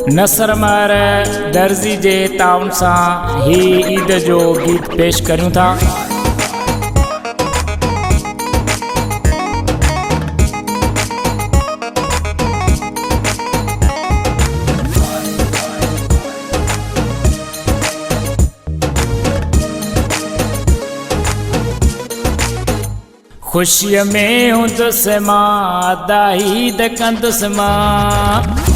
नसर महर दर्जी जे ताउन सां ही ईद जो गीत पेश करूं था। खुशी में हूंदुसि मां दाईद कंदुसि मां,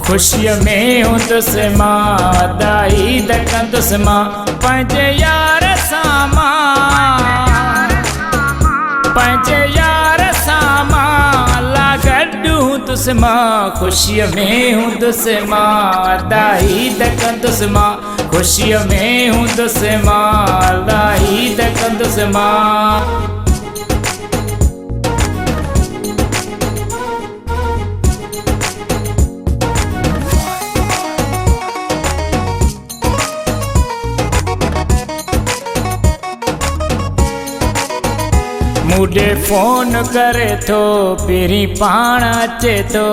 खुशी में हूंदुसि मां दाईद कंदुसि मां, पंहिंजे यार सां मां, पंहिंजे यार सां मां लागॾु हूंदुसि मां। खुशी में हूंदुसि मां दाईद कंदुसि मां, खुशी में हूंदुसि मां दाईद कंदुसि मां। मुझे फोन करे तो पहिरीं पाण अचे तो,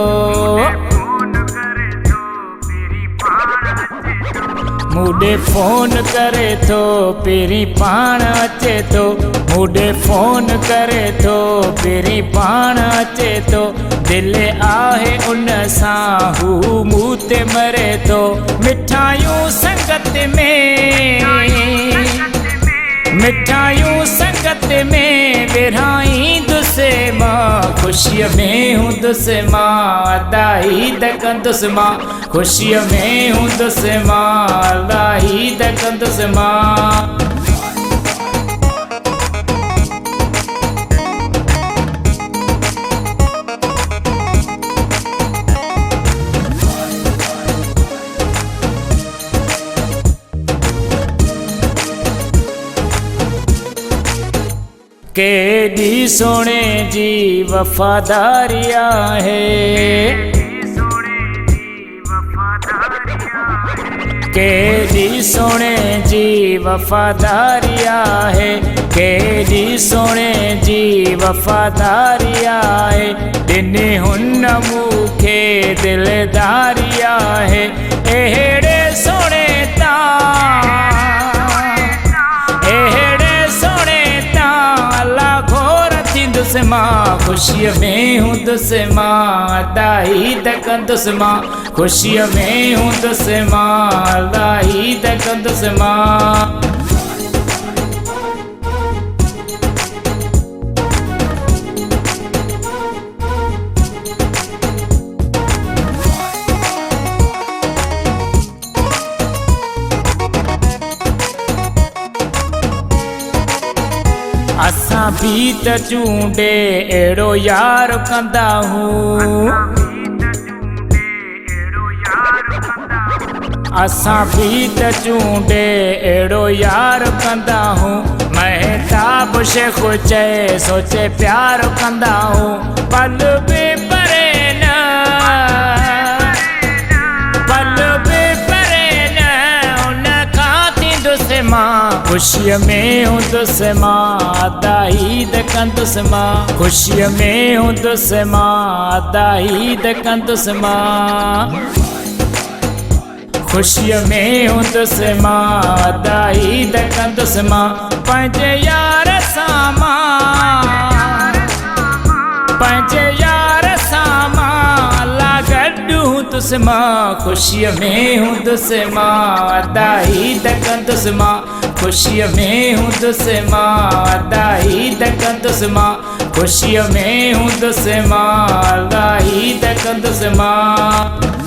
मुझे फोन करे तो पहिरीं पाण अचे तो, मुझे फोन करे तो पहिरीं पाण अचे तो। दिल आहे उन सां हू मूं ते मरे तो, मिठायूं संगत में, मिठायूं संगत में विरहाईंदुसि मां। खुशीअ में हूंदुसि मां दाईद कंदुसि मां, खुशीअ में हूंदुसि मां दाईद कंदुसि मां। केॾी सोने जी वफ़ादारी आहे, केॾी सोने जी वफ़ादारी आहे, केॾी सोने जी वफ़ादारी आहे। ॾिनी हुन मूंखे दिलदारी आहे, अहिड़े सोने तां, अहिड़े सोने तां लाघोर थींदुसि मां। खुशीअ में हूंदुसि मां दाईद कंदुसि मां, खुशीअ में हूंदुसि मां दाईद कंदुसि मां। असां भी त चूंडे अहिड़ो यार कंदा हूं, असां भी त चूंडे अहिड़ो यार कंदा हूं। महताब शेख चए सोचे प्यार कंदा हूं, पल बि परे न, पल बि परे न उन खां थींदुसि मां। खुशीअ में हूंदुसि मां दाईद कंदुसि मां, खुशीअ में हूंदुसि मां दाईद कंदुसि मां। खुशीअ में हूंदुसि मां दाईद कंदुसि मां, पंहिंजे यार सां मां, पंहिंजे यार सां मां लागॾु हूंदुसि मां। खुशीअ में हूंदुसि मां दाईद कंदुसि मां, खुशीअ में हूंदुसि मां दाईद कंदुसि मां, खुशीअ में हूंदुसि मां दाईद कंदुसि मां।